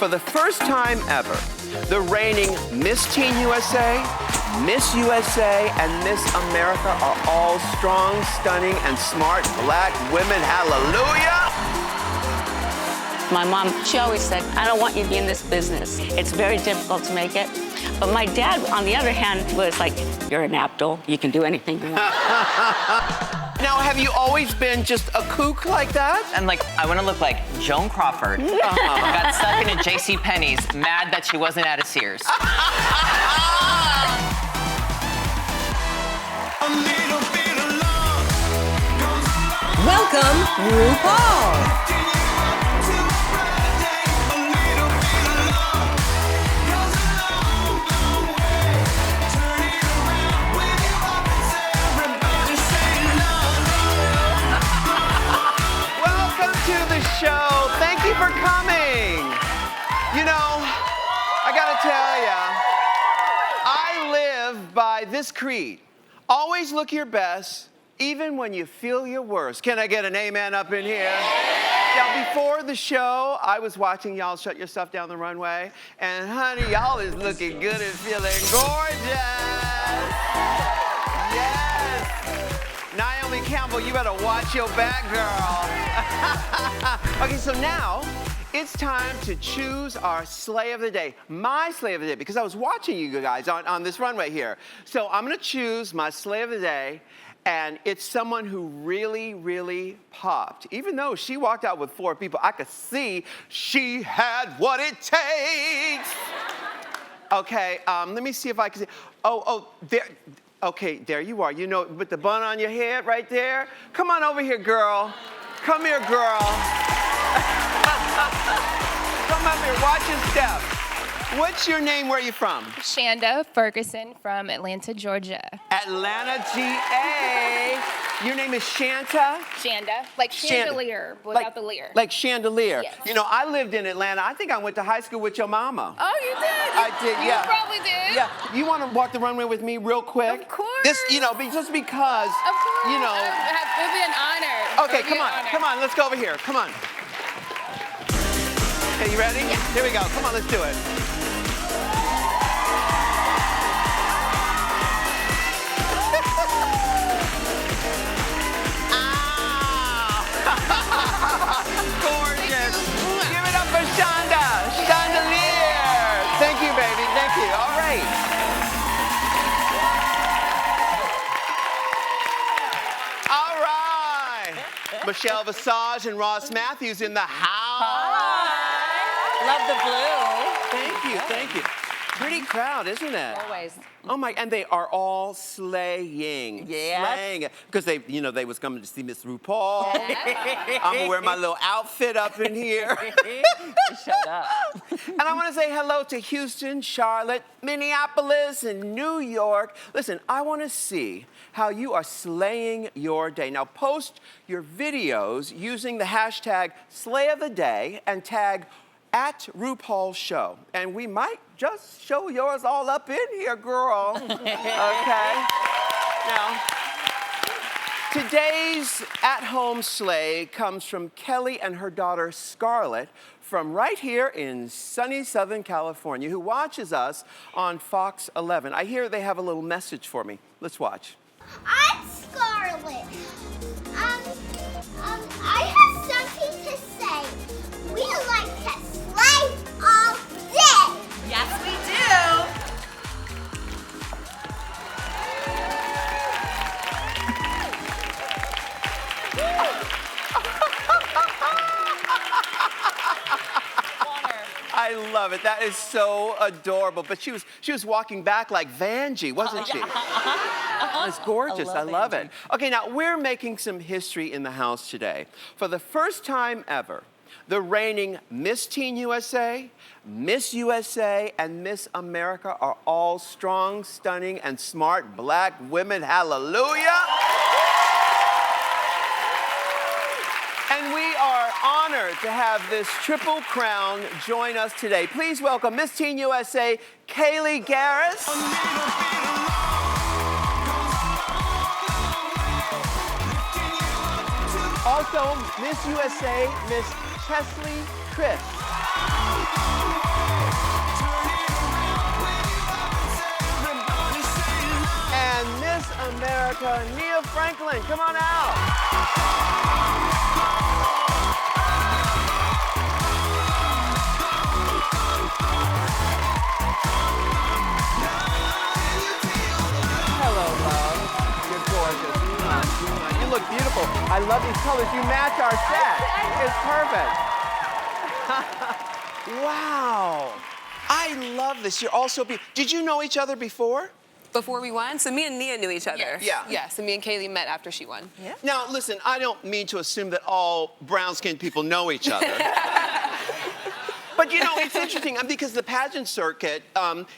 For the first time ever, the reigning Miss Teen USA, Miss USA, and Miss America are all strong, stunning, and smart black women. Hallelujah! My mom, she always said, I don't want you to be in this business. It's very difficult to make it. But my dad, on the other hand, was like, you're an Abdul. You can do anything you want. Now, have you always been just a kook like that? And like, I want to look like Joan Crawford. Got stuck in a JCPenney's, mad that she wasn't at a Sears. Welcome, RuPaul. Show. Thank you for coming. You know, I gotta tell ya, I live by this creed. Always look your best, even when you feel your worst. Can I get an amen up in here? Now, before the show, I was watching y'all shut your stuff down the runway, and honey, y'all is looking good and feeling gorgeous. Yes. Naomi Campbell, you better watch your back, girl. Okay, so now it's time to choose our slay of the day, my slay of the day, because I was watching you guys on this runway here. So I'm gonna choose my slay of the day, and it's someone who really, really popped. Even though she walked out with 4 people, I could see she had what it takes. Okay, let me see if I can see. Oh, there. Okay, there you are. You know, with the bun on your head right there. Come on over here, girl. Come here, girl. Come up here, watch your step. What's your name? Where are you from? Shanda Ferguson from Atlanta, Georgia. Atlanta, GA. Your name is Shanta? Shanda, like chandelier, without the leer. Like chandelier. Yes. You know, I lived in Atlanta. I think I went to high school with your mama. Oh, you did? I did, yeah. You probably did. Yeah. You want to walk the runway with me real quick? Of course. This, you know, just because, Of course. you know. It would be an honor. Okay, come on, let's go over here. Come on. Okay, you ready? Yeah. Here we go. Come on, let's do it. Gorgeous. Give it up for Shanda. Chandelier. Thank you, baby. Thank you. All right. All right. Michelle Visage and Ross Matthews in the house. Love the blue. Thank you. Thank you. Pretty crowd, isn't it? Always. Oh my, and they are all slaying. Yes. Slaying. Because they, you know, they was coming to see Miss RuPaul. I'm gonna wear my little outfit up in here. Shut up. And I want to say hello to Houston, Charlotte, Minneapolis, and New York. Listen, I want to see how you are slaying your day. Now, post your videos using the hashtag Slay of the Day and tag @RuPaul Show. And we might just show yours all up in here, girl. Okay? Now, today's at-home slay comes from Kelly and her daughter Scarlett from right here in sunny Southern California, who watches us on Fox 11. I hear they have a little message for me. Let's watch. I'm Scarlett. I have something to say. We like to slay all day. Yes, we do. I love it. That is so adorable. But she was walking back like Vanjie, wasn't she? It's gorgeous. I love it. Okay, now we're making some history in the house today. For the first time ever, the reigning Miss Teen USA, Miss USA, and Miss America are all strong, stunning, and smart black women. Hallelujah! And we are honored to have this triple crown join us today. Please welcome Miss Teen USA, Kaliegh Garris. Also, Miss USA, Miss Cheslie Kryst. Nia Franklin. Come on out. Hello, love. You're gorgeous. You look beautiful. I love these colors. You match our set. It's perfect. Wow. I love this. You're also Did you know each other before? Before we won, so me and Nia knew each other. Yeah. Yes, and me and Kaliegh met after she won. Yeah. Now, listen, I don't mean to assume that all brown-skinned people know each other. But, you know, it's interesting because the pageant circuit,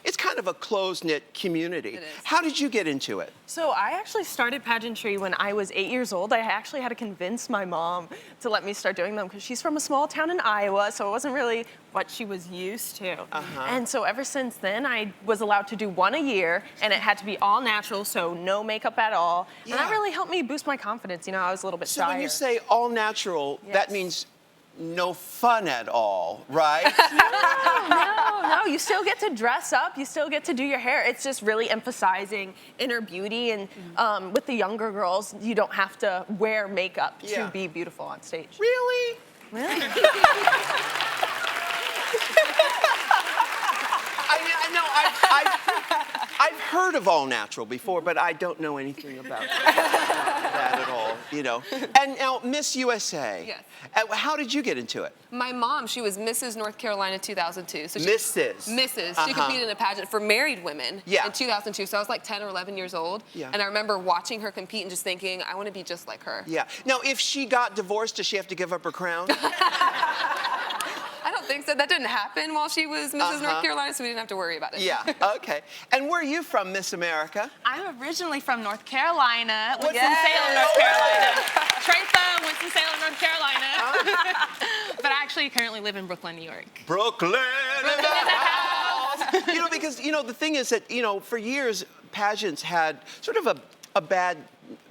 it's kind of a close-knit community. It is. How did you get into it? So I actually started pageantry when I was 8 years old. I actually had to convince my mom to let me start doing them because she's from a small town in Iowa, so it wasn't really what she was used to. And so ever since then, I was allowed to do one a year, and it had to be all natural, so no makeup at all. And that really helped me boost my confidence. You know, I was a little bit So shyer. when you say all natural, that means no fun at all, right? No, you still get to dress up, you still get to do your hair. It's just really emphasizing inner beauty, and with the younger girls, you don't have to wear makeup to be beautiful on stage. Really? Really? I know, I've heard of all natural before, but I don't know anything about that at all, you know. And now, Miss USA. Yes. How did you get into it? My mom, she was Mrs. North Carolina 2002. So Mrs. She competed in a pageant for married women Yeah. in 2002. So I was like 10 or 11 years old. Yeah. And I remember watching her compete and just thinking, I want to be just like her. Yeah. Now, if she got divorced, does she have to give up her crown? I don't think so. That didn't happen while she was Mrs. North Carolina, so we didn't have to worry about it. Yeah. Okay. And where are you from, Miss America? I'm originally from North Carolina, What's Winston-Salem, North Carolina. Traytha, Winston-Salem, North Carolina. But I actually currently live in Brooklyn, New York. Brooklyn in the house. You know, because, you know, the thing is that, you know, for years, pageants had sort of a bad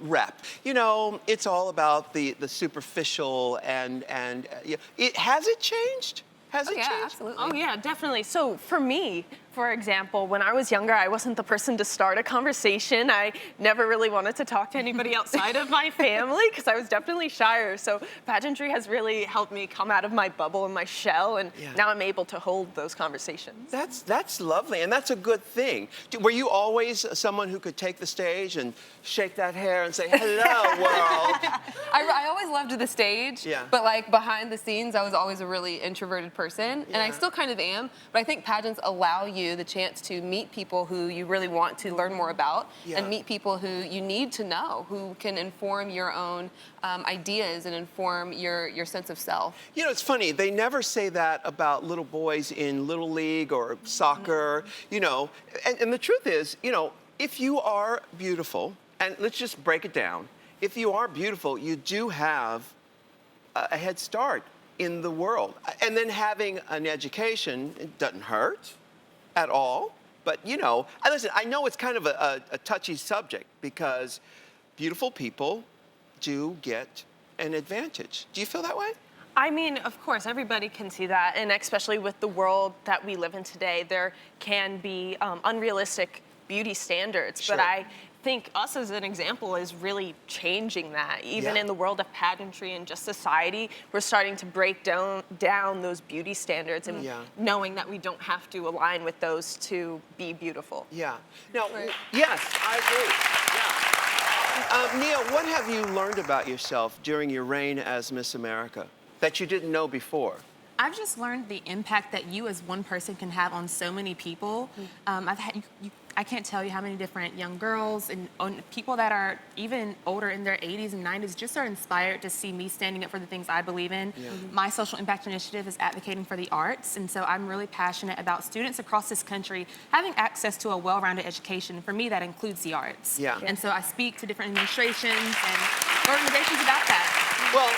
rep. You know, it's all about the superficial and has it changed? Has it Yeah, changed? absolutely. Oh yeah, definitely. So for me, for example, when I was younger, I wasn't the person to start a conversation. I never really wanted to talk to anybody outside of my family because I was definitely shyer. So pageantry has really helped me come out of my bubble and my shell, and now I'm able to hold those conversations. That's lovely, and that's a good thing. Were you always someone who could take the stage and shake that hair and say, hello, world? I always loved the stage, but like behind the scenes, I was always a really introverted person, and I still kind of am, but I think pageants allow you the chance to meet people who you really want to learn more about, and meet people who you need to know, who can inform your own ideas and inform your sense of self. You know, it's funny, they never say that about little boys in Little League or soccer, you know, and the truth is, you know, if you are beautiful, and let's just break it down, if you are beautiful, you do have a head start in the world. And then having an education, it doesn't hurt at all. But, you know, listen, I know it's kind of a touchy subject because beautiful people do get an advantage. Do you feel that way? I mean, of course, everybody can see that, and especially with the world that we live in today, there can be unrealistic beauty standards, but I think us as an example is really changing that. Even in the world of pageantry and just society, we're starting to break down those beauty standards and knowing that we don't have to align with those to be beautiful. Yeah. Now, yes, I agree. Yeah. Nia, what have you learned about yourself during your reign as Miss America that you didn't know before? I've just learned the impact that you as one person can have on so many people. I can't tell you how many different young girls and people that are even older in their 80s and 90s just are inspired to see me standing up for the things I believe in. My social impact initiative is advocating for the arts, and so I'm really passionate about students across this country having access to a well-rounded education. For me, that includes the arts. And so I speak to different administrations and organizations about that. Well,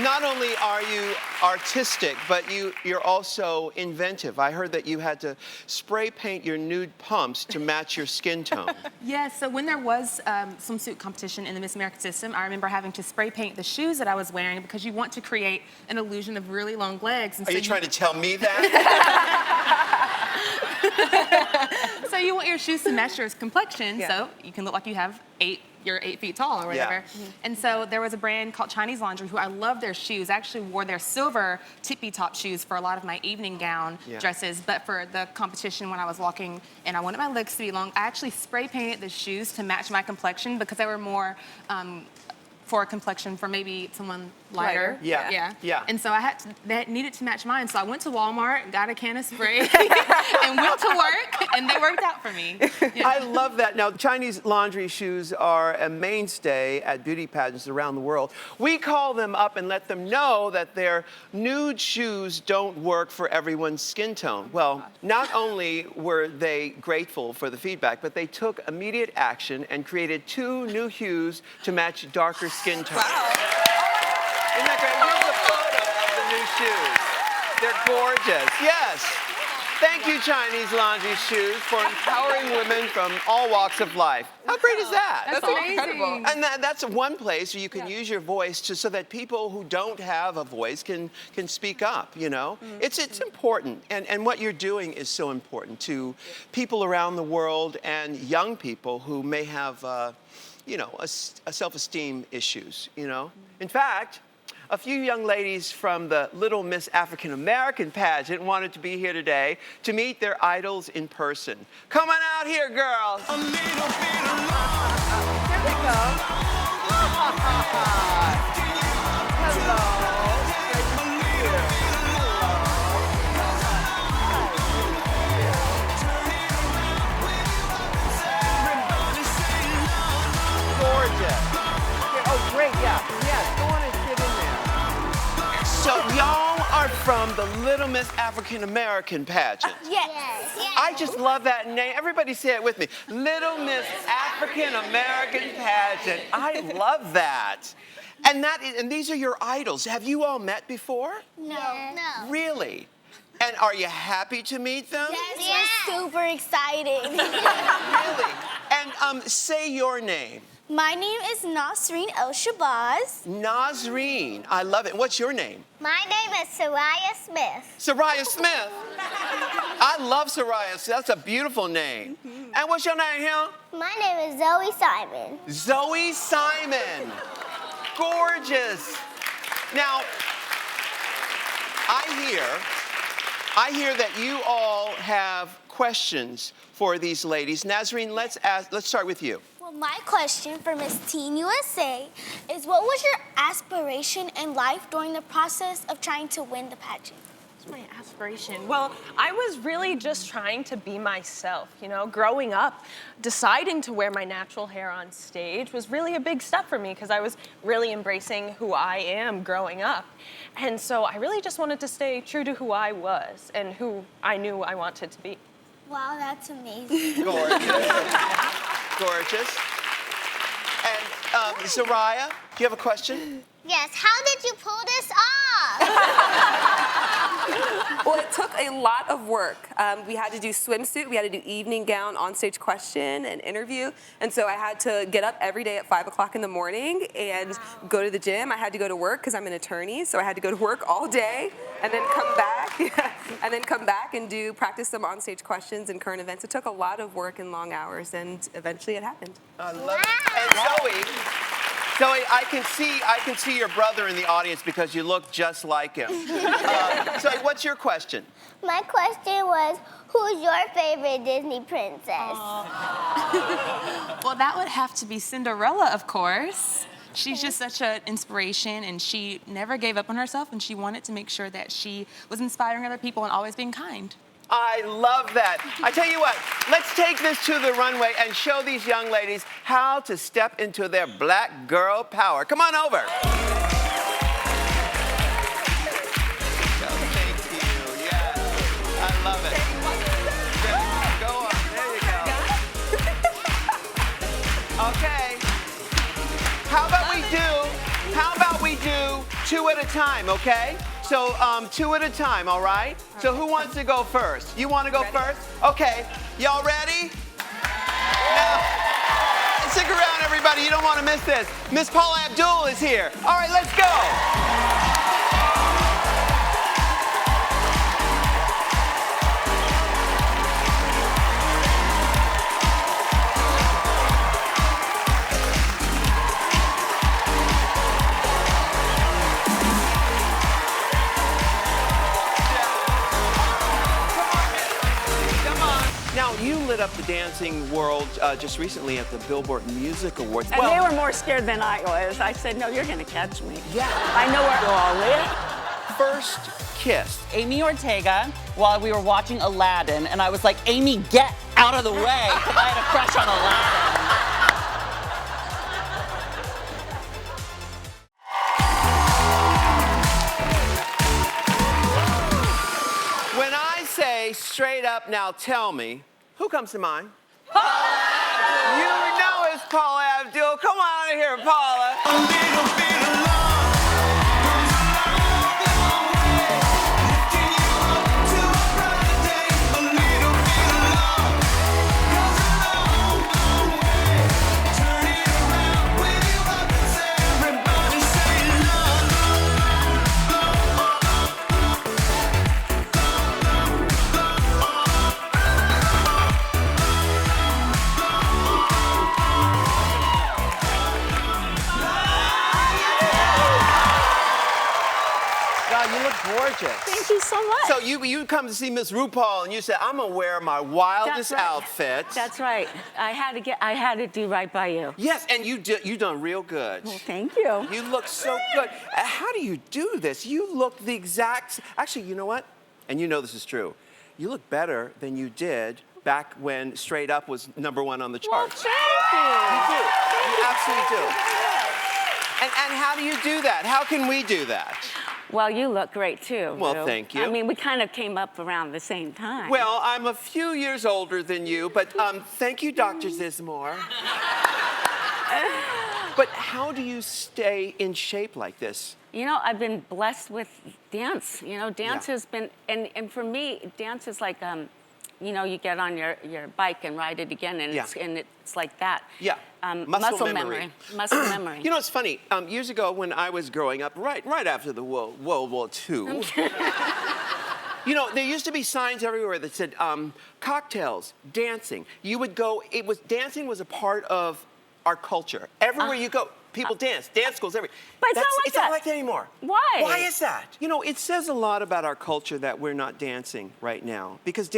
not only are you artistic, but you're also inventive. I heard that you had to spray paint your nude pumps to match your skin tone. Yes, so when there was swimsuit competition in the Miss America system, I remember having to spray paint the shoes that I was wearing because you want to create an illusion of really long legs. And are so you trying to tell me that? So you want your shoes to match your complexion, so you can look like you have 8 you're 8 feet tall or whatever. And so there was a brand called Chinese Laundry who I love their shoes. I actually wore their silver tippy top shoes for a lot of my evening gown dresses, but for the competition when I was walking and I wanted my legs to be long, I actually spray painted the shoes to match my complexion because they were more for a complexion for maybe someone lighter. Yeah. And so they needed to match mine. So I went to Walmart, got a can of spray, and went to work, and they worked out for me. I love that. Now, Chinese laundry shoes are a mainstay at beauty pageants around the world. We call them up and let them know that their nude shoes don't work for everyone's skin tone. Well, not only were they grateful for the feedback, but they took immediate action and created 2 new hues to match darker skin tones. Wow. Isn't that great? Here's a photo of the new shoes. They're gorgeous. Yes. Thank you, Chinese Laundry Shoes, for empowering women from all walks of life. How great is that? That's incredible. And that's one place where you can use your voice so that people who don't have a voice can speak up, you know? It's important. And what you're doing is so important to people around the world and young people who may have, you know, a self-esteem issues, you know? In fact, a few young ladies from the Little Miss African American pageant wanted to be here today to meet their idols in person. Come on out here, girls. A little bit alone. Here we go. Hello. Gorgeous. Oh, great, yeah. Yes, go on and sit in there. So y'all are from the Little Miss African American pageant. Yes. I just love that name. Everybody say it with me. Little Miss African American pageant. I love that. And these are your idols. Have you all met before? No. Really? And are you happy to meet them? Yes, we're super excited. Really? And say your name. My name is Nasreen El-Shabazz. Nasreen. I love it. What's your name? My name is Soraya Smith. Soraya Smith. I love Soraya. That's a beautiful name. And what's your name here? My name is Zoe Simon. Zoe Simon. Gorgeous. Now, I hear that you all have questions for these ladies. Nasreen, let's start with you. Well, my question for Miss Teen USA is, what was your aspiration in life during the process of trying to win the pageant? My aspiration. Well, I was really just trying to be myself, you know, growing up. Deciding to wear my natural hair on stage was really a big step for me because I was really embracing who I am growing up. And so I really just wanted to stay true to who I was and who I knew I wanted to be. Wow, that's amazing. Gorgeous. Gorgeous. And Soraya, do you have a question? Yes, how did you pull this off? Well, it took a lot of work. We had to do swimsuit, we had to do evening gown, onstage question, and interview. And so I had to get up every day at 5 o'clock in the morning and go to the gym. I had to go to work because I'm an attorney, so I had to go to work all day and then come back, and practice some onstage questions and current events. It took a lot of work and long hours, and eventually it happened. I love it. And Zoe, I can see your brother in the audience because you look just like him. Zoe, what's your question? My question was, who's your favorite Disney princess? Well, that would have to be Cinderella, of course. She's just such an inspiration, and she never gave up on herself, and she wanted to make sure that she was inspiring other people and always being kind. I love that. I tell you what, let's take this to the runway and show these young ladies how to step into their black girl power. Come on over. Thank you. Yes. I love it. Go on. There you go. Okay. How about we do 2 at a time, okay? So 2 at a time, all right? So who wants to go first? You want to go first? Okay. Y'all ready? Now, stick around, everybody. You don't want to miss this. Miss Paula Abdul is here. All right, let's go. lit up the dancing world just recently at the Billboard Music Awards. And they were more scared than I was. I said, no, you're gonna catch me. Yeah. I know where you all live. First kiss. Amy Ortega while we were watching Aladdin, and I was like, Amy, get out of the way, because I had a crush on Aladdin. When I say straight up, now tell me, who comes to mind? Paula! You know it's Paula Abdul. Come on out here, Paula. A little bit of love goes a long way, lifting you up to a brighter day. A little bit of love goes a long way. Turn it around with you up and say, everybody say love, God, you look gorgeous. Thank you so much. So you come to see Miss RuPaul and you said, I'm gonna wear my wildest outfit. That's right. I had to do right by you. Yes, and you done real good. Well, thank you. You look so good. How do you do this? You look the exact, actually, you know what? And you know this is true. You look better than you did back when Straight Up was #1 on the charts. Well, thank you. You do. You absolutely do. And how do you do that? How can we do that? Well, you look great too. Well, Ru. thank you. I mean, we kind of came up around the same time. Well, I'm a few years older than you, but thank you, Dr. Zismore. But how do you stay in shape like this? You know, I've been blessed with dance. You know, dance has been, and for me, dance is like, you know, you get on your bike and ride it again, and it's like that. Yeah. Muscle memory. Muscle memory. You know, it's funny. Years ago, when I was growing up, right after the World War II, you know, there used to be signs everywhere that said cocktails, dancing. You would go. Dancing was a part of our culture. Everywhere you go, people dance. Dance schools everywhere. But it's not like that anymore. Why? Why is that? You know, it says a lot about our culture that we're not dancing right now, because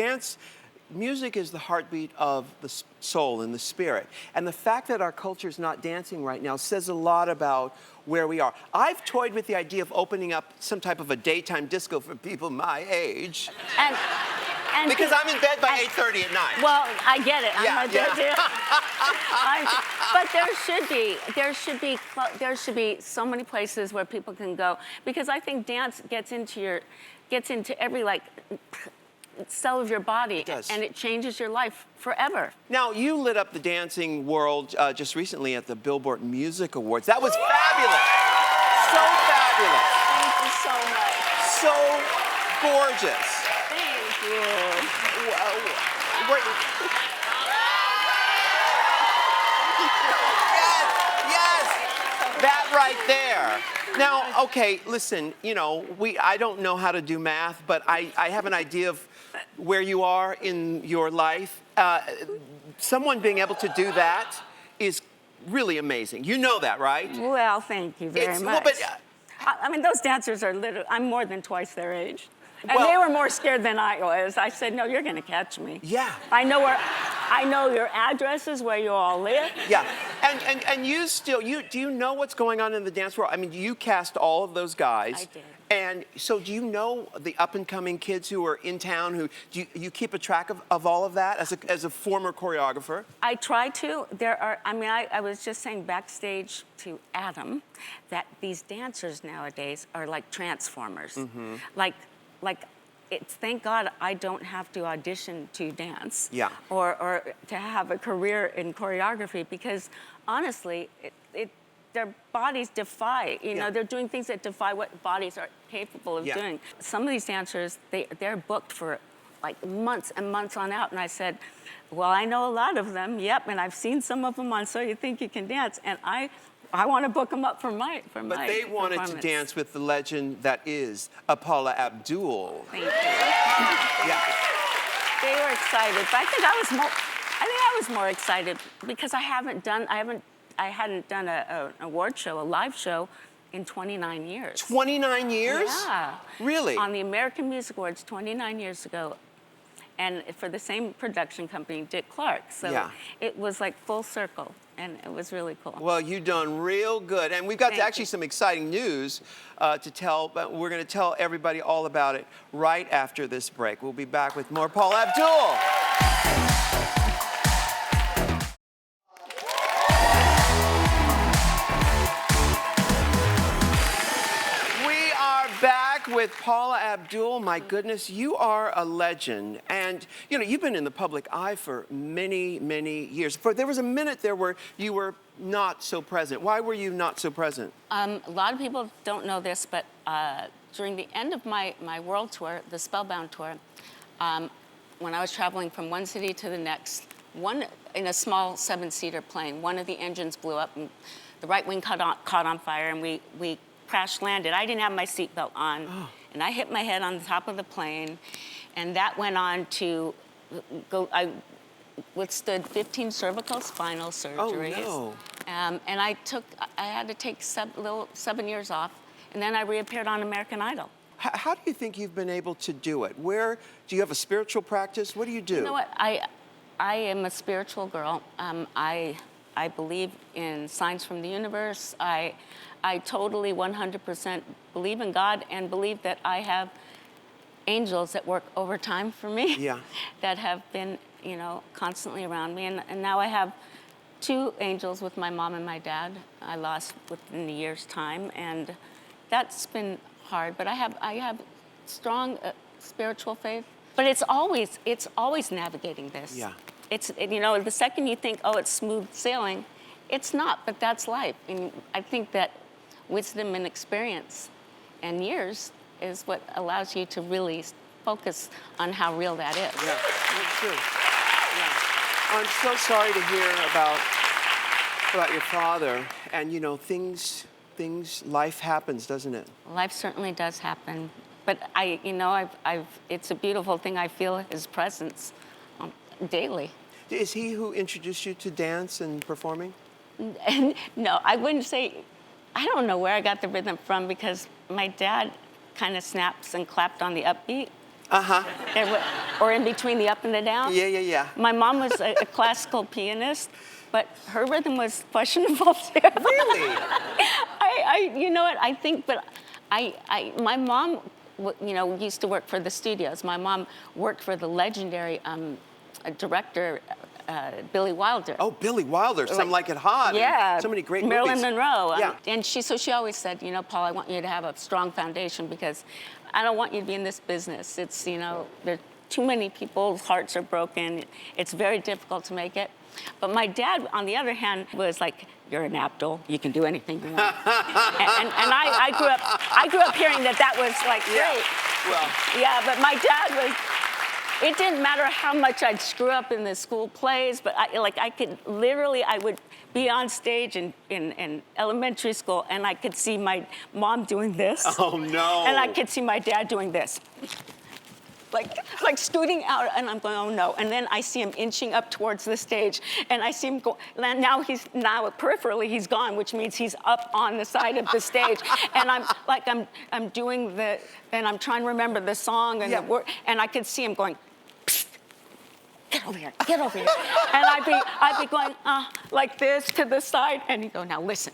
music is the heartbeat of the soul and the spirit. And the fact that our culture is not dancing right now says a lot about where we are. I've toyed with the idea of opening up some type of a daytime disco for people my age. And because I'm in bed by 8:30 at night. Well, I get it. I'm Yeah, right there too. But there should be so many places where people can go, because I think dance gets into every cell of your body. It does. And it changes your life forever. Now, you lit up the dancing world just recently at the Billboard Music Awards. That was fabulous. So fabulous. Thank you so much. So gorgeous. Thank you. Yes, that right there. Now, okay, listen, you know, I don't know how to do math, but I have an idea of where you are in your life. Someone being able to do that is really amazing. You know that, right? Well, thank you very much. Well, but, I mean, those dancers are literally, I'm more than twice their age. And they were more scared than I was. I said, no, you're gonna catch me. Yeah. I know your addresses, where you all live. Yeah, and you still, do you know what's going on in the dance world? I mean, you cast all of those guys. I did. And so do you know the up-and-coming kids who are in town, do you keep a track of all of that as a former choreographer? I try to. I was just saying backstage to Adam that these dancers nowadays are like transformers. Mm-hmm. Thank God I don't have to audition to dance. Yeah. Or to have a career in choreography, because honestly, their bodies defy, they're doing things that defy what bodies are capable of doing. Some of these dancers, they're booked for like months and months on out. And I said, well, I know a lot of them, yep, and I've seen some of them on So You Think You Can Dance, and I want to book them up for my But they wanted to dance with the legend that is Paula Abdul. Thank you. Yeah. They were excited, but I think I was more excited because I hadn't done an award show, a live show, in 29 years. 29 years? Yeah. Really? On the American Music Awards 29 years ago. and for the same production company, Dick Clark. So Yeah. it was like full circle, and it was really cool. Well, you've done real good. And we've got Thank actually you. some exciting news to tell, but we're going to tell everybody all about it right after this break. We'll be back with more Paula Abdul. We are back with Paula Abdul. My goodness, you are a legend. And, you know, you've been in the public eye for many, many years. There was a minute there where you were not so present. Why were you not so present? A lot of people don't know this, but during the end of my world tour, the Spellbound tour, when I was traveling from one city to the next, in a small 7-seater plane, one of the engines blew up and the right wing caught on fire, and we crash landed. I didn't have my seatbelt on, and I hit my head on the top of the plane, and that went on to go. I withstood 15 cervical spinal surgeries. Oh, no. And I had to take 7 years off, and then I reappeared on American Idol. How do you think you've been able to do it? Where do you have a spiritual practice? What do you do? You know what? I am a spiritual girl. I believe in signs from the universe. I totally 100% believe in God and believe that I have angels that work overtime for me. Yeah. That have been, you know, constantly around me. And now I have 2 angels with my mom and my dad. I lost within a year's time, and that's been hard. But I have strong spiritual faith. But it's always navigating this. Yeah. You know, the second you think, oh, it's smooth sailing, it's not, but that's life. And I think that wisdom and experience and years is what allows you to really focus on how real that is. Yeah, that's true. Yeah. I'm so sorry to hear about your father. And, you know, life happens, doesn't it? Life certainly does happen. But it's a beautiful thing. I feel his presence daily. Is he who introduced you to dance and performing? No, I wouldn't say. I don't know where I got the rhythm from, because my dad kind of snaps and clapped on the upbeat. Or in between the up and the down. Yeah. My mom was a classical pianist, but her rhythm was questionable too. Really? You know what? I think, but my mom, used to work for the studios. My mom worked for the legendary director, Billy Wilder. Oh, Billy Wilder, Some Like It Hot. Yeah. So many great Marilyn movies. Monroe. Yeah. And she always said, Paul, I want you to have a strong foundation, because I don't want you to be in this business. It's, there are too many people's hearts are broken. It's very difficult to make it. But my dad, on the other hand, was like, you're an Abdul. You can do anything you want. and I grew up hearing that was like great. Well. Yeah, but my dad was. It didn't matter how much I'd screw up in the school plays, but I would be on stage in elementary school, and I could see my mom doing this. Oh, no. And I could see my dad doing this. Like scooting out, and I'm going, oh no. And then I see him inching up towards the stage, and I see him go, now peripherally he's gone, which means he's up on the side of the stage. And I'm doing and I'm trying to remember the song and the word, and I could see him going, psst, get over here. And I'd be going, like this to the side, and he'd go, now listen.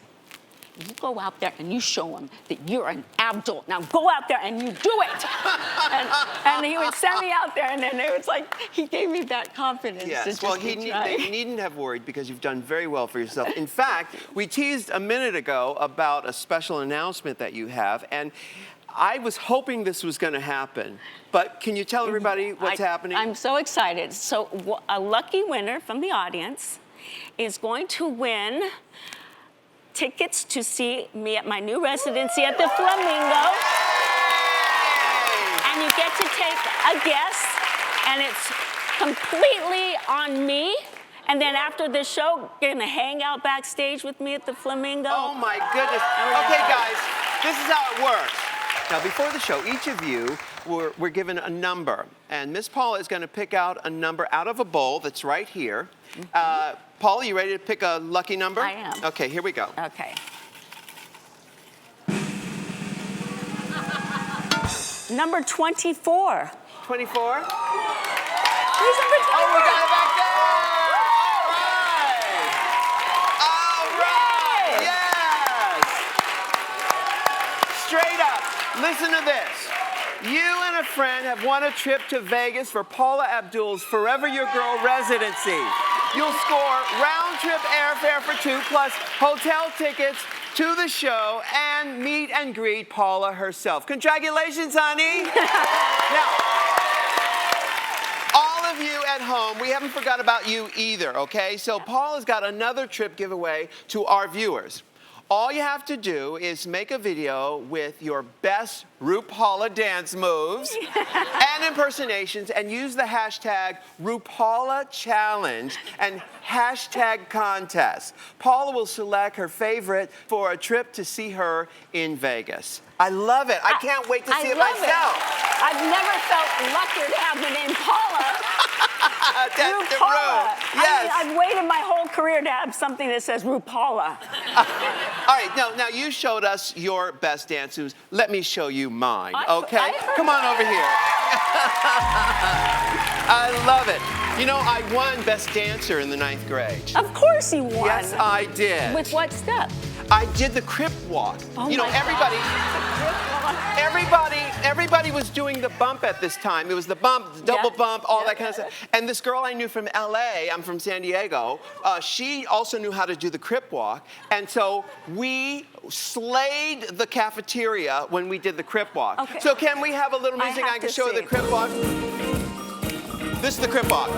You go out there and you show them that you're an Abdul. Now go out there and you do it. and he would send me out there, and then it was like he gave me that confidence. Yes, well, you needn't have worried, because you've done very well for yourself. In fact, we teased a minute ago about a special announcement that you have, and I was hoping this was going to happen. But can you tell everybody what's happening? I'm so excited. So a lucky winner from the audience is going to win tickets to see me at my new residency at the Flamingo. And you get to take a guest, and it's completely on me. And then after the show, you're gonna hang out backstage with me at the Flamingo. Oh my goodness. Okay, guys, this is how it works. Now, before the show, each of you were given a number, and Miss Paula is gonna pick out a number out of a bowl that's right here. Paula, you ready to pick a lucky number? I am. Okay, here we go. Okay. Number 24. 24? He's a photographer. Oh, we got it back there. All right. Yes. Straight up. Listen to this. You and a friend have won a trip to Vegas for Paula Abdul's Forever Your Girl residency. You'll score round-trip airfare for two, plus hotel tickets to the show and meet and greet Paula herself. Congratulations, honey. Now, all of you at home, we haven't forgot about you either, okay? So Paula's got another trip giveaway to our viewers. All you have to do is make a video with your best RuPaula dance moves and impersonations and use the hashtag RuPaula Challenge and hashtag contest. Paula will select her favorite for a trip to see her in Vegas. I love it. I can't wait to see it myself. I've never felt luckier to have the name Paula. That's the RuPaula. Yes. I mean, I've waited my whole career to have something that says RuPaula. All right, now you showed us your best dance moves. Let me show you mine, okay? Come on over here. I love it. You know, I won Best Dancer in the 9th grade. Of course you won. Yes, I did. With what step? I did the Crip walk. Oh you know, my everybody, God. everybody was doing the bump at this time. It was the bump, the double bump, all that kind of stuff. And this girl I knew from LA, I'm from San Diego, she also knew how to do the Crip walk. And so we slayed the cafeteria when we did the Crip walk. Okay. So can we have a little music? I can show you the Crip walk. This is the Crip walk.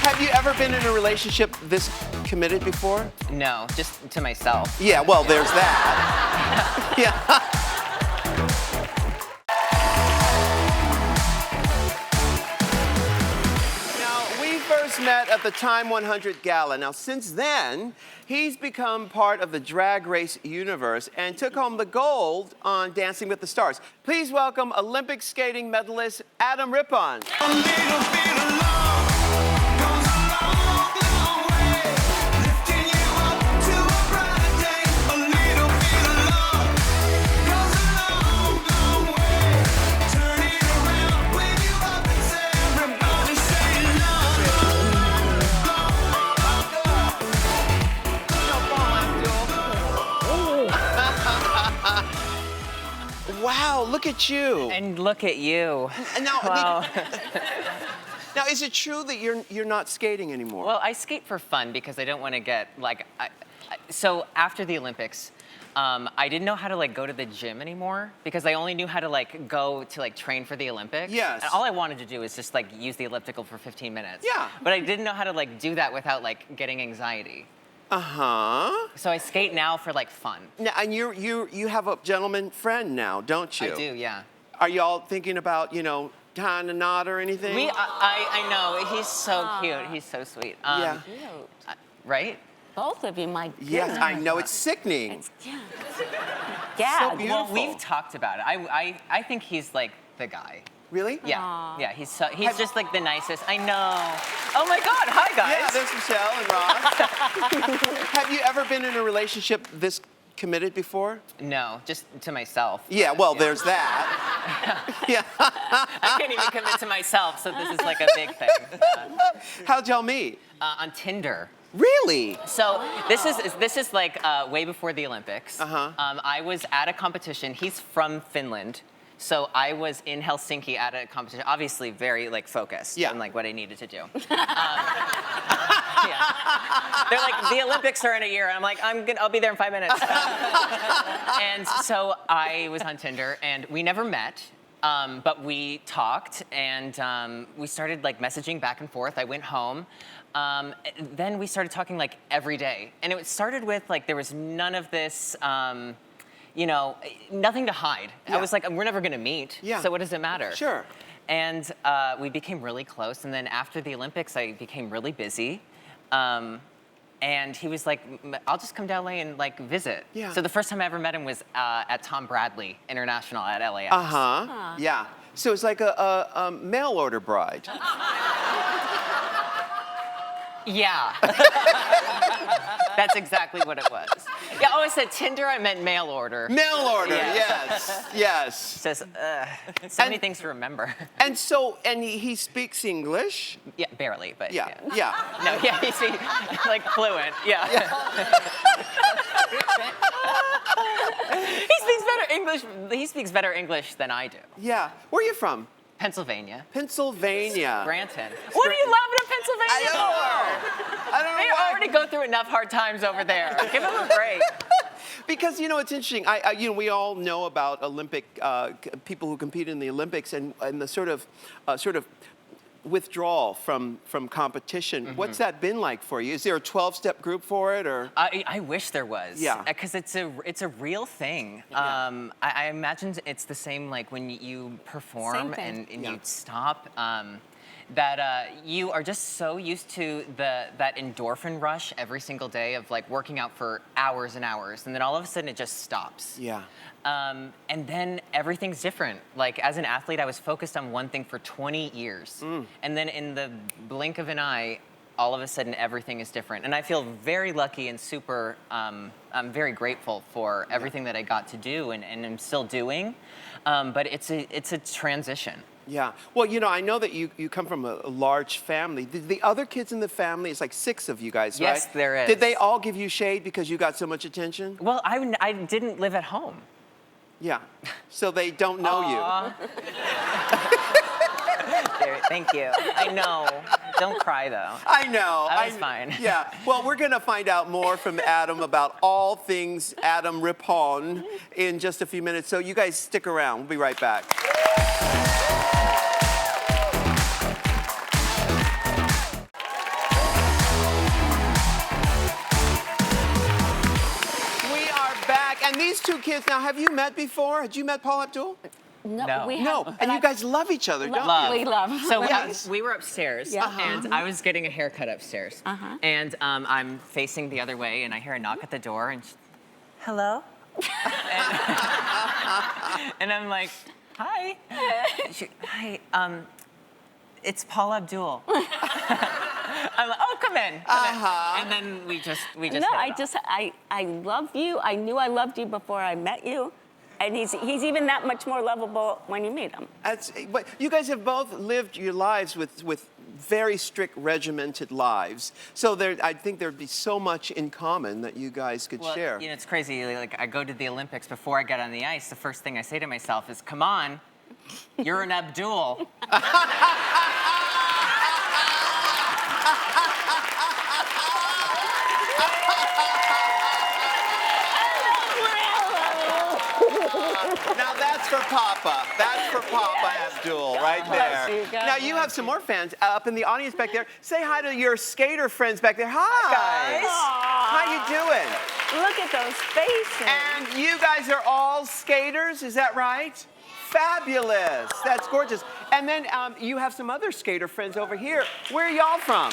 Have you ever been in a relationship this committed before? No, just to myself. Yeah, well, there's that. Yeah. Now, we first met at the Time 100 Gala. Now, since then, he's become part of the Drag Race universe and took home the gold on Dancing with the Stars. Please welcome Olympic skating medalist Adam Rippon. Wow, look at you. And look at you. Now, wow. Now, is it true that you're not skating anymore? Well, I skate for fun because I don't want to get like. So after the Olympics, I didn't know how to like go to the gym anymore because I only knew how to like go to like train for the Olympics. Yes. And all I wanted to do was just like use the elliptical for 15 minutes. Yeah. But I didn't know how to like do that without like getting anxiety. Uh-huh. So I skate now for like fun. Now, and you have a gentleman friend now, don't you? I do, yeah. Are y'all thinking about, you know, tying a knot or anything? I know. He's so cute. He's so sweet. Yeah. Right? Both of you, my goodness. Yes, I know. It's sickening. Yeah. So beautiful. Well, we've talked about it. I think he's like the guy. Really? Yeah. Aww. Yeah, he's just like the nicest. I know. Oh my God. Hi, guys. Yeah, there's Michelle and Ross. Have you ever been in a relationship this committed before? No, just to myself. Yeah, well, there's that. Yeah. I can't even commit to myself, so this is like a big thing. How'd y'all meet? On Tinder. Really? So this is like way before the Olympics. Uh-huh. I was at a competition. He's from Finland. So I was in Helsinki at a competition, obviously very like focused on like what I needed to do. Yeah. They're like, the Olympics are in a year, and I'm like, I'll be there in 5 minutes. And so I was on Tinder, and we never met, but we talked, and we started like messaging back and forth. I went home. Then we started talking like every day, and it started with like there was none of this. You know, nothing to hide. Yeah. I was like, we're never gonna meet, so what does it matter? Sure. And we became really close, and then after the Olympics, I became really busy. And he was like, I'll just come to LA and like visit. Yeah. So the first time I ever met him was at Tom Bradley International at LAX. Uh-huh. Yeah. So it's like a mail order bride. Yeah. That's exactly what it was. Yeah, oh, I said Tinder, I meant mail order. Mail order, Yeah. yes, yes. It's just, so many things to remember. And so, and he speaks English? Yeah, barely, but Yeah, yeah. No, yeah, he's like fluent, yeah. He speaks better English than I do. Yeah. Where are you from? Pennsylvania. Pennsylvania. Scranton. What are you laughing at Pennsylvania I don't know. I don't know They why. already go through enough hard times over there. Give them a break. Because you know it's interesting. We all know about Olympic people who compete in the Olympics and the sort of withdrawal from competition. Mm-hmm. What's that been like for you? Is there a 12-step group for it, or? I wish there was. Yeah. Because it's a real thing. Yeah. I imagine it's the same like when you perform and you stop. That you are just so used to that endorphin rush every single day of like working out for hours and hours, and then all of a sudden it just stops. Yeah. And then everything's different. Like as an athlete, I was focused on one thing for 20 years, and then in the blink of an eye, all of a sudden everything is different. And I feel very lucky and super. I'm very grateful for everything that I got to do and am still doing. But it's a transition. Yeah. Well, you know, I know that you come from a large family. The other kids in the family, it's like 6 of you guys, right? Yes, there is. Did they all give you shade because you got so much attention? Well, I didn't live at home. Yeah. So they don't know you. Thank you. I know. Don't cry, though. I know. I was fine. Yeah. Well, we're going to find out more from Adam about all things Adam Rippon in just a few minutes. So you guys stick around. We'll be right back. We are back. And these 2 kids, now, have you met before? Had you met Paula Abdul? No. We No. have, And you guys love each other, don't Love. you? We love. So Yes. we were upstairs, Yeah. and I was getting a haircut upstairs. And I'm facing the other way, and I hear a knock at the door, and hello? and I'm like, hi. Hi, it's Paula Abdul. I'm like, oh, come in. And then we just No, hit it off. I love you. I knew I loved you before I met you. And he's even that much more lovable when you meet him. But you guys have both lived your lives with very strict, regimented lives. So I think there'd be so much in common that you guys could share. You know, it's crazy. Like, I go to the Olympics before I get on the ice. The first thing I say to myself is, come on, you're an Abdul. Now that's for Papa. That's for Papa Abdul right there. you, God Now you have some more fans up in the audience back there. Say hi to your skater friends back there. Hi, guys. How you doing? Look at those faces. And you guys are all skaters, is that right? Fabulous. That's gorgeous. And then you have some other skater friends over here. Where are y'all from?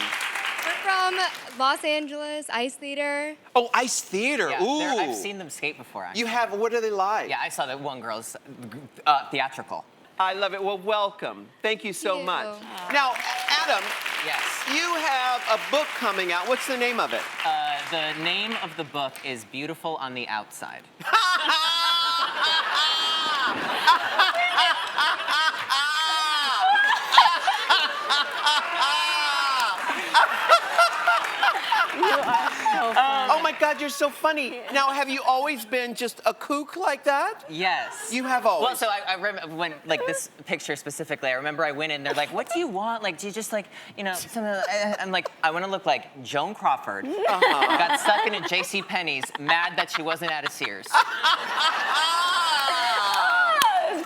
We're from Los Angeles, Ice Theater. Oh, Ice Theater. Yeah, Ooh. I've seen them skate before, actually. You have, what are they like? Yeah, I saw that one girl's theatrical. I love it. Well, welcome. Thank you so you. much. Now, Adam, Yes. you have a book coming out. What's the name of it? The name of the book is Beautiful on the Outside. Oh my God, you're so funny. Now, have you always been just a kook like that? Yes. You have always. Well, so I remember when, like, this picture specifically, I remember I went in, they're like, what do you want? Like, do you just, like, you know, I'm like, I want to look like Joan Crawford. Got stuck in a J.C. Penney's, mad that she wasn't at a Sears.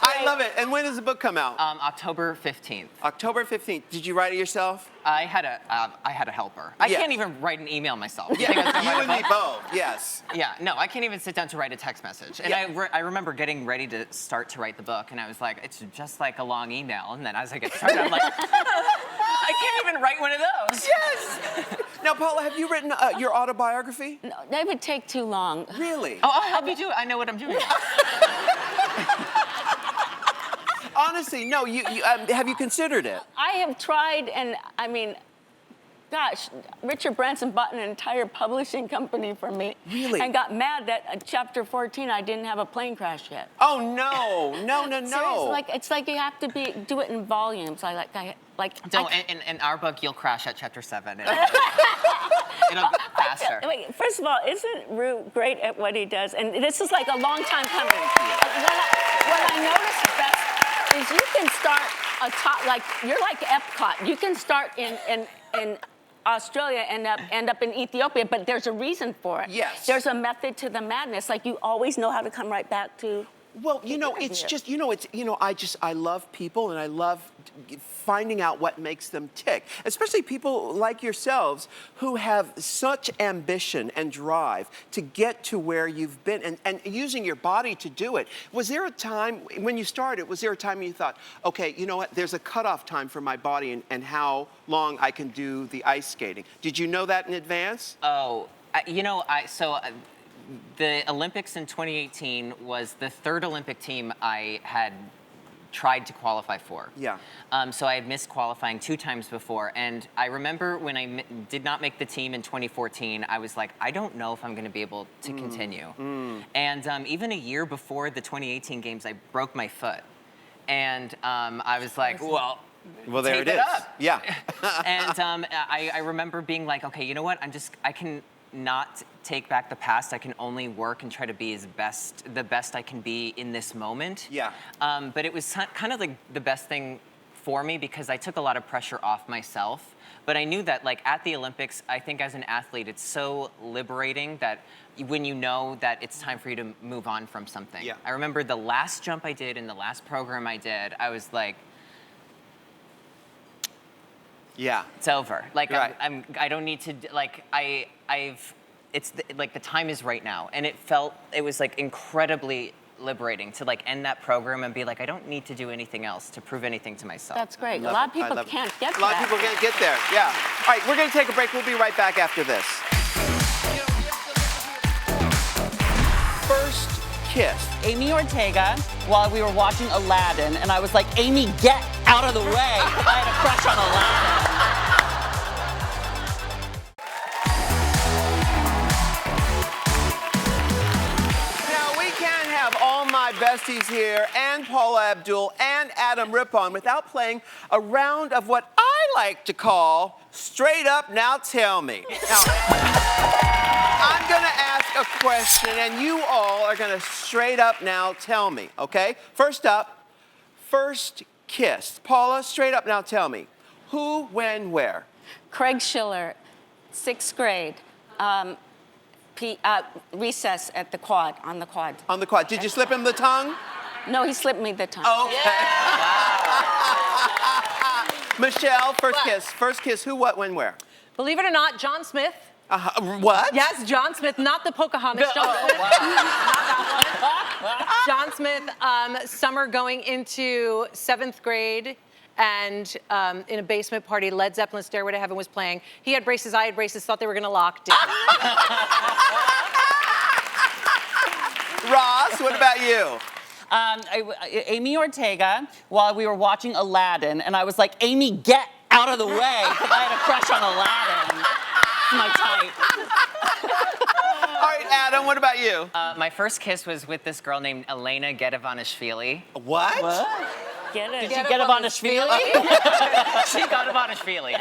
I love it. And when does the book come out? October 15th. October 15th. Did you write it yourself? I had a helper. I Yeah. can't even write an email myself. Yeah, You think I was gonna you write and a me book? both, yes. Yeah, no, I can't even sit down to write a text message. And Yeah. I remember getting ready to start to write the book, and I was like, it's just like a long email. And then as I get started, I'm like, I can't even write one of those. Yes! Now, Paula, have you written your autobiography? No, that would take too long. Really? Oh, I'll help you do it. I know what I'm doing. Honestly, no, have you considered it? I have tried, and I mean, gosh, Richard Branson bought an entire publishing company for me. Really? And got mad that at chapter 14 I didn't have a plane crash yet. Oh no, no, no, no. Seriously, it's like you have to do it in volumes. Don't, in our book, you'll crash at chapter 7. It'll be faster. Wait, first of all, isn't Ru great at what he does? And this is like a long time coming. What I noticed best is you can start you're like Epcot. You can start in Australia and end up in Ethiopia, but there's a reason for it. Yes. There's a method to the madness. Like you always know how to come right back to. Well, it's just, I love people and I love finding out what makes them tick, especially people like yourselves who have such ambition and drive to get to where you've been and using your body to do it. Was there a time, when you started, was there a time you thought, okay, you know what, there's a cutoff time for my body and how long I can do the ice skating? Did you know that in advance? Oh, the Olympics in 2018 was the third Olympic team I had tried to qualify for. Yeah. So I had missed qualifying 2 times before. And I remember when I did not make the team in 2014, I was like, I don't know if I'm going to be able to continue. And even a year before the 2018 games, I broke my foot. And I was like, well, there it is. Up. Yeah. And I remember being like, okay, you know what? I can not take back the past. I can only work and try to be the best I can be in this moment. Yeah. But it was kind of like the best thing for me because I took a lot of pressure off myself. But I knew that like at the Olympics, I think as an athlete, it's so liberating that when you know that it's time for you to move on from something. Yeah. I remember the last jump I did in the last program I did, I was like, yeah, it's over. Like right. I don't need to like the time is right now, and it was like incredibly liberating to like end that program and be like I don't need to do anything else to prove anything to myself. That's great. A lot of people can't get there. A lot of people can't get there. Yeah. All right, we're going to take a break. We'll be right back after this. First kiss. Amy Ortega, while we were watching Aladdin, and I was like, Amy, get out of the way. I had a crush on Aladdin. Now, we can't have all my besties here and Paula Abdul and Adam Rippon without playing a round of what I like to call Straight Up Now Tell Me. Now, I'm going to ask a question, and you all are going to straight up now tell me, okay? First up, first kiss. Paula, straight up now tell me. Who, when, where? Craig Schiller, 6th grade, recess at the quad, on the quad. On the quad. Did you slip him the tongue? No, he slipped me the tongue. Okay. Michelle, first kiss. First kiss, who, what, when, where? Believe it or not, John Smith. What? Yes, John Smith, not the Pocahontas. John Smith. Not that one. John Smith, summer going into 7th grade, and in a basement party, Led Zeppelin's Stairway to Heaven was playing. He had braces, I had braces, thought they were gonna lock. Didn't. Ross, what about you? Amy Ortega, while we were watching Aladdin, and I was like, Amy, get out of the way. I had a crush on Aladdin. My type. All right, Adam, what about you? My first kiss was with this girl named Elena Getavanishvili. What? Did she get Ivanishvili? She got Ivanishvili.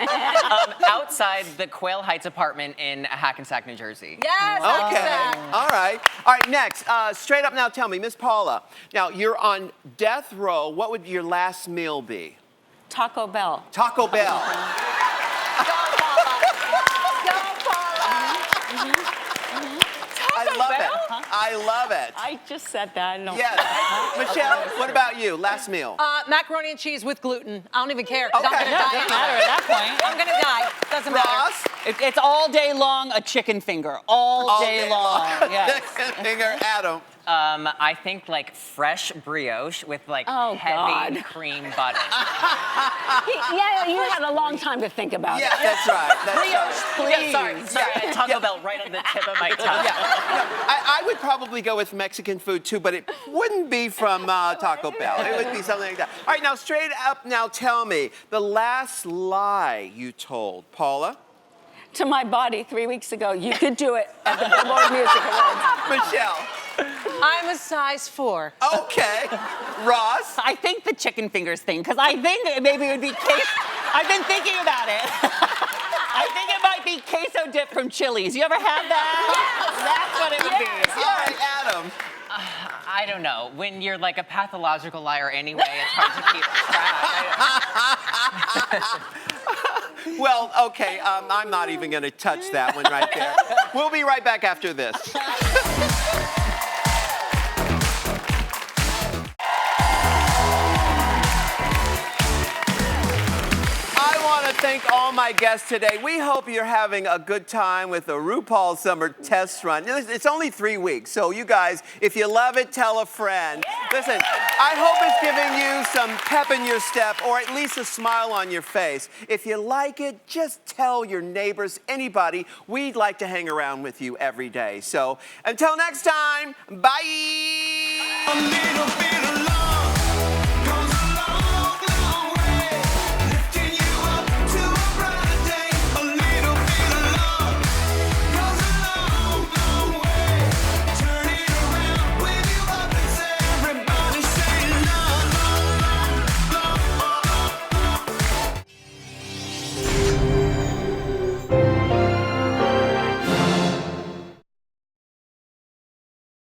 Outside the Quail Heights apartment in Hackensack, New Jersey. Yes. Okay. All right. All right, next. Straight up now tell me, Miss Paula. Now, you're on death row. What would your last meal be? Taco Bell. Taco Bell. I love it. I love it. I just said that. No. Yes. Michelle, what about you? Last meal. Macaroni and cheese with gluten. I don't even care. Okay. I'm gonna die. Doesn't matter at that point. I'm gonna die. Doesn't matter. Ross? It's all day long a chicken finger. All day long. Yes. Finger, Adam. I think like fresh brioche with like heavy cream butter. Yeah, you had a long time to think about it. Yeah, that's right. That's Brioche, please. Yeah, sorry. Taco Bell right on the tip of my tongue. I would probably go with Mexican food too, but it wouldn't be from Taco Bell. It would be something like that. All right, now straight up, now tell me the last lie you told, Paula. to my body 3 weeks ago, you could do it at the Billboard Music Awards. Michelle. I'm a size 4. Okay. Ross. I think the chicken fingers thing, because I think maybe it would be I've been thinking about it. I think it might be queso dip from Chili's. You ever had that? That's what it would be. All right, Adam. I don't know. When you're like a pathological liar anyway, it's hard to keep track. Well, okay, I'm not even going to touch that one right there. We'll be right back after this. Thank all my guests today. We hope you're having a good time with the RuPaul Summer Test Run. It's only 3 weeks, so you guys, if you love it, tell a friend. Listen, I hope it's giving you some pep in your step or at least a smile on your face. If you like it, just tell your neighbors, anybody. We'd like to hang around with you every day. So until next time, bye. A little bit of love.